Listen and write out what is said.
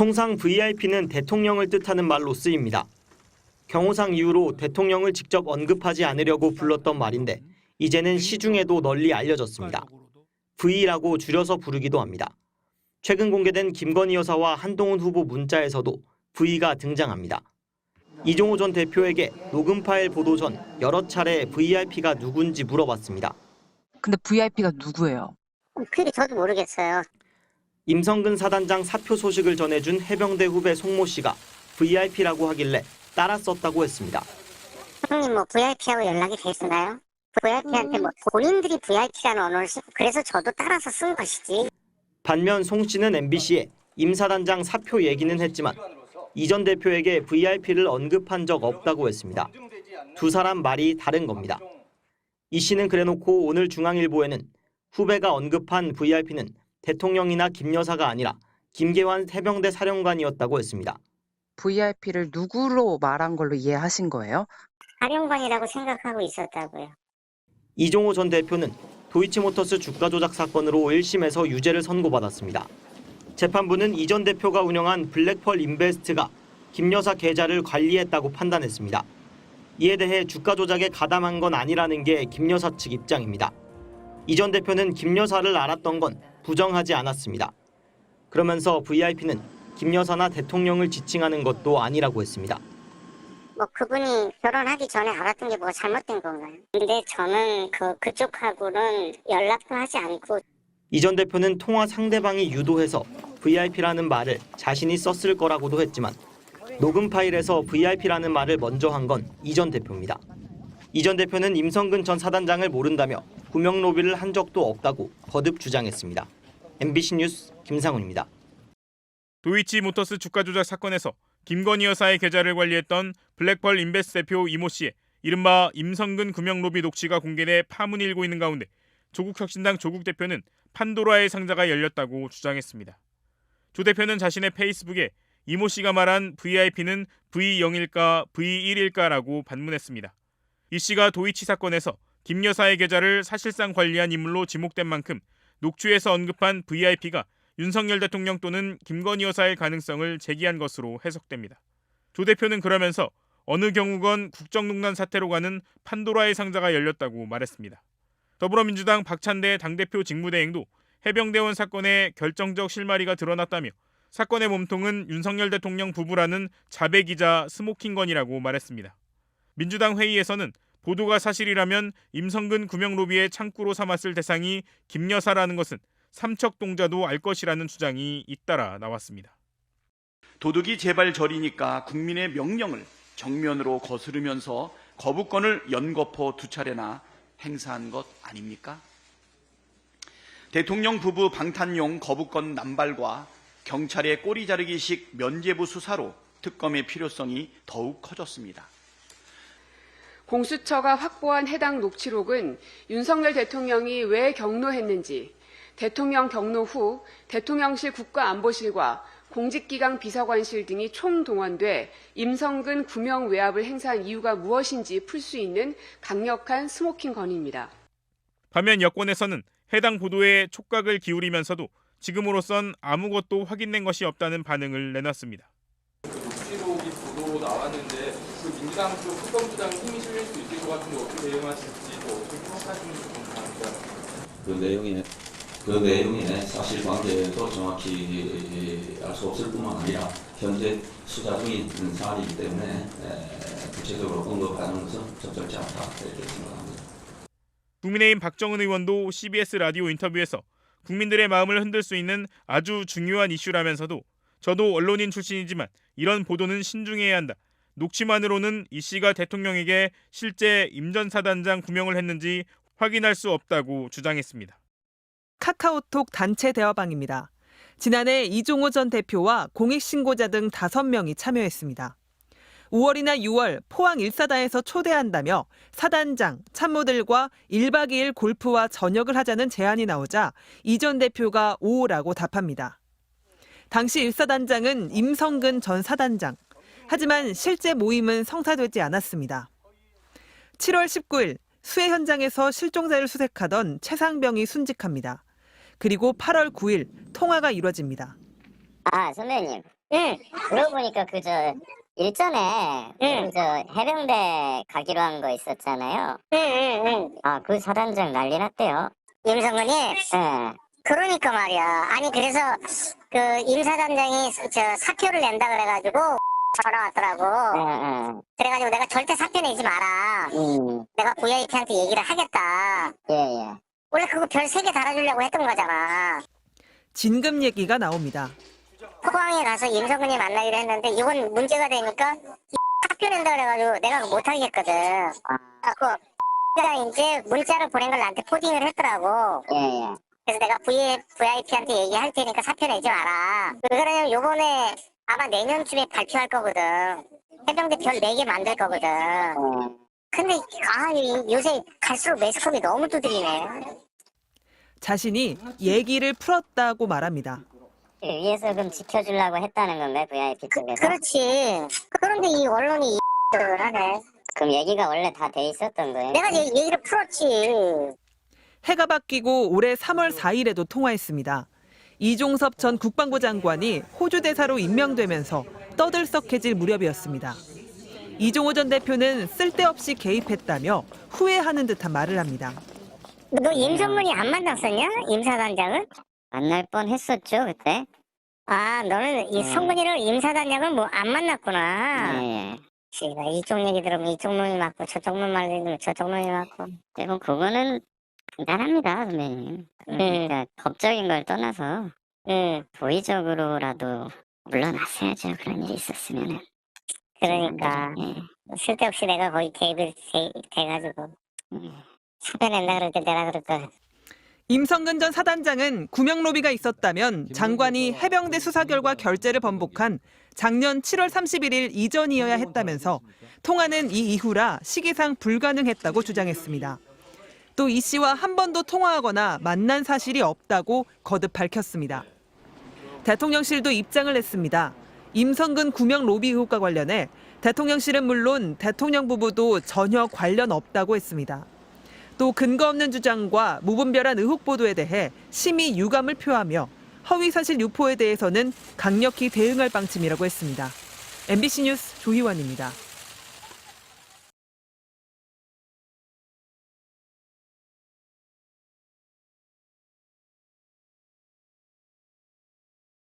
통상 VIP는 대통령을 뜻하는 말로 쓰입니다. 경호상 이유로 대통령을 직접 언급하지 않으려고 불렀던 말인데 이제는 시중에도 널리 알려졌습니다. V라고 줄여서 부르기도 합니다. 최근 공개된 김건희 여사와 한동훈 후보 문자에서도 V가 등장합니다. 이종호 전 대표에게 녹음 파일 보도 전 여러 차례 VIP가 누군지 물어봤습니다. 근데 VIP가 누구예요? 그게 저도 모르겠어요. 임성근 사단장 사표 소식을 전해준 해병대 후배 송모 씨가 VIP라고 하길래 따라 썼다고 했습니다. 형님 뭐 VIP하고 연락이 됐나요? VIP한테 뭐 본인들이 VIP라는 언어를 쓰고 그래서 저도 따라서 쓴 것이지. 반면 송 씨는 MBC에 임 사단장 사표 얘기는 했지만 이 전 대표에게 VIP를 언급한 적 없다고 했습니다. 두 사람 말이 다른 겁니다. 이 씨는 그래놓고 오늘 중앙일보에는 후배가 언급한 VIP는 대통령이나 김 여사가 아니라 김계환 해병대 사령관이었다고 했습니다. VIP를 누구로 말한 걸로 이해하신 거예요? 사령관이라고 생각하고 있었다고요. 이종호 전 대표는 도이치모터스 주가 조작 사건으로 1심에서 유죄를 선고받았습니다. 재판부는 이 전 대표가 운영한 블랙펄 인베스트가 김 여사 계좌를 관리했다고 판단했습니다. 이에 대해 주가 조작에 가담한 건 아니라는 게 김 여사 측 입장입니다. 이 전 대표는 김 여사를 알았던 건 부정하지 않았습니다. 그러면서 VIP는 김 여사나 대통령을 지칭하는 것도 아니라고 했습니다. 뭐 그분이 결혼하기 전에 알았던 게 뭐가 잘못된 건가요? 근데 저는 그쪽하고는 연락도 하지 않고. 이 전 대표는 통화 상대방이 유도해서 VIP라는 말을 자신이 썼을 거라고도 했지만 녹음 파일에서 VIP라는 말을 먼저 한 건 이 전 대표입니다. 이 전 대표는 임성근 전 사단장을 모른다며 구명 로비를 한 적도 없다고 거듭 주장했습니다. MBC 뉴스 김상훈입니다. 도이치모터스 주가 조작 사건에서 김건희 여사의 계좌를 관리했던 블랙펄 인베스트 대표 이모 씨의 이른바 임성근 구명 로비 녹취가 공개돼 파문이 일고 있는 가운데 조국혁신당 조국 대표는 판도라의 상자가 열렸다고 주장했습니다. 조 대표는 자신의 페이스북에 이모 씨가 말한 VIP는 V0일까 V1일까라고 반문했습니다. 이 씨가 도이치 사건에서 김 여사의 계좌를 사실상 관리한 인물로 지목된 만큼 녹취에서 언급한 VIP가 윤석열 대통령 또는 김건희 여사의 가능성을 제기한 것으로 해석됩니다. 조 대표는 그러면서 어느 경우건 국정농단 사태로 가는 판도라의 상자가 열렸다고 말했습니다. 더불어민주당 박찬대 당대표 직무대행도 해병대원 사건에 결정적 실마리가 드러났다며 사건의 몸통은 윤석열 대통령 부부라는 자백이자 스모킹건이라고 말했습니다. 민주당 회의에서는 보도가 사실이라면 임성근 구명로비의 창구로 삼았을 대상이 김 여사라는 것은 삼척동자도 알 것이라는 주장이 잇따라 나왔습니다. 도둑이 제발 저리니까 국민의 명령을 정면으로 거스르면서 거부권을 연거푸 두 차례나 행사한 것 아닙니까? 대통령 부부 방탄용 거부권 남발과 경찰의 꼬리 자르기식 면죄부 수사로 특검의 필요성이 더욱 커졌습니다. 공수처가 확보한 해당 녹취록은 윤석열 대통령이 왜 경로했는지, 대통령 경로 후 대통령실 국가안보실과 공직기강 비서관실 등이 총동원돼 임성근 구명 외압을 행사한 이유가 무엇인지 풀 수 있는 강력한 스모킹 건입니다. 반면 여권에서는 해당 보도에 촉각을 기울이면서도 지금으로선 아무것도 확인된 것이 없다는 반응을 내놨습니다. 녹취록이 보도 나왔는데 그 민주당 쪽 특검부장이 힘이 실릴 수 있을 것 같은데 어떻게 대응하실지 또 어떻게 평가하시는지 궁금합니다. 그 내용의 사실관계도 정확히 알 수 없을 뿐만 아니라 현재 수사 중인 사안이기 때문에 구체적으로 언급하는 것은 적절치 않다 이렇게 생각합니다. 국민의힘 박정은 의원도 CBS 라디오 인터뷰에서 국민들의 마음을 흔들 수 있는 아주 중요한 이슈라면서도 저도 언론인 출신이지만 이런 보도는 신중해야 한다. 녹취만으로는 이 씨가 대통령에게 실제 임 전 사단장 구명을 했는지 확인할 수 없다고 주장했습니다. 카카오톡 단체 대화방입니다. 지난해 이종호 전 대표와 공익신고자 등 5명이 참여했습니다. 5월이나 6월 포항 1사단에서 초대한다며 사단장, 참모들과 1박 2일 골프와 저녁을 하자는 제안이 나오자 이 전 대표가 오라고 답합니다. 당시 1사단장은 임성근 전 사단장. 하지만 실제 모임은 성사되지 않았습니다. 7월 19일 수해 현장에서 실종자를 수색하던 최상병이 순직합니다. 그리고 8월 9일 통화가 이뤄집니다. 아, 선배님. 응. 그러고 보니까 일전에 해병대 가기로 한 거 있었잖아요. 응. 아, 그 사단장 난리 났대요. 임성근이? 예. 그러니까 말이야. 아니, 그래서 그 임사단장이 사표를 낸다 그래가지고 전화 왔더라고. 그래가지고 내가 절대 사표 내지 마라. 내가 VIP한테 얘기를 하겠다. 예. 원래 그거 별 3개 달아주려고 했던 거잖아. 진급 얘기가 나옵니다. 포항에 가서 임성근이 만나기로 했는데 이건 문제가 되니까 사표 낸다 그래가지고 내가 그거 못하겠거든. 그래갖고 가 이제 문자를 보낸 걸 나한테 포딩을 했더라고. 예. 그래서 내가 VIP한테 얘기할 테니까 사표 내지 마라. 왜 그러냐면 요번에 아마 내년쯤에 발표할 거거든. 해병대 별 4개 만들 거거든. 근데 요새 갈수록 매스컴이 너무 두드리네. 자신이 얘기를 풀었다고 말합니다. 위에서 그럼 지켜주려고 했다는 건가요, VIP 쪽에서? 그렇지. 그런데 이 언론이 하네. 그럼 얘기가 원래 다 돼 있었던 거예요? 내가 얘기를 풀었지. 해가 바뀌고 올해 3월 4일에도 통화했습니다. 이종섭 전 국방부 장관이 호주 대사로 임명되면서 떠들썩해질 무렵이었습니다. 이종호 전 대표는 쓸데없이 개입했다며 후회하는 듯한 말을 합니다. 너 임성근이 안 만났었냐? 임사단장은? 만날 뻔 했었죠, 그때? 아, 너는 이 성근이를 임사단장을 뭐 안 만났구나. 예. 이쪽 얘기 들으면 이쪽 놈이 맞고 저쪽 놈 말 들으면 저쪽 놈이 맞고. 그리고 그거는 간단합니다, 선배님. 그러니까 법적인 걸 떠나서 도의적으로라도 물러났어야죠, 그런 일이 있었으면은. 그러니까 예. 쓸데없이 내가 거의 개입이 돼가지고 사표 낸다 그럴 때 내가 그럴 거. 임성근 전 사단장은 구명 로비가 있었다면 장관이 해병대 수사 결과 결재를 번복한 작년 7월 31일 이전이어야 했다면서 통화는 이 이후라 시기상 불가능했다고 주장했습니다. 또 이 씨와 한 번도 통화하거나 만난 사실이 없다고 거듭 밝혔습니다. 대통령실도 입장을 냈습니다. 임성근 구명 로비 의혹과 관련해 대통령실은 물론 대통령 부부도 전혀 관련 없다고 했습니다. 또 근거 없는 주장과 무분별한 의혹 보도에 대해 심히 유감을 표하며 허위사실 유포에 대해서는 강력히 대응할 방침이라고 했습니다. MBC 뉴스 조희원입니다.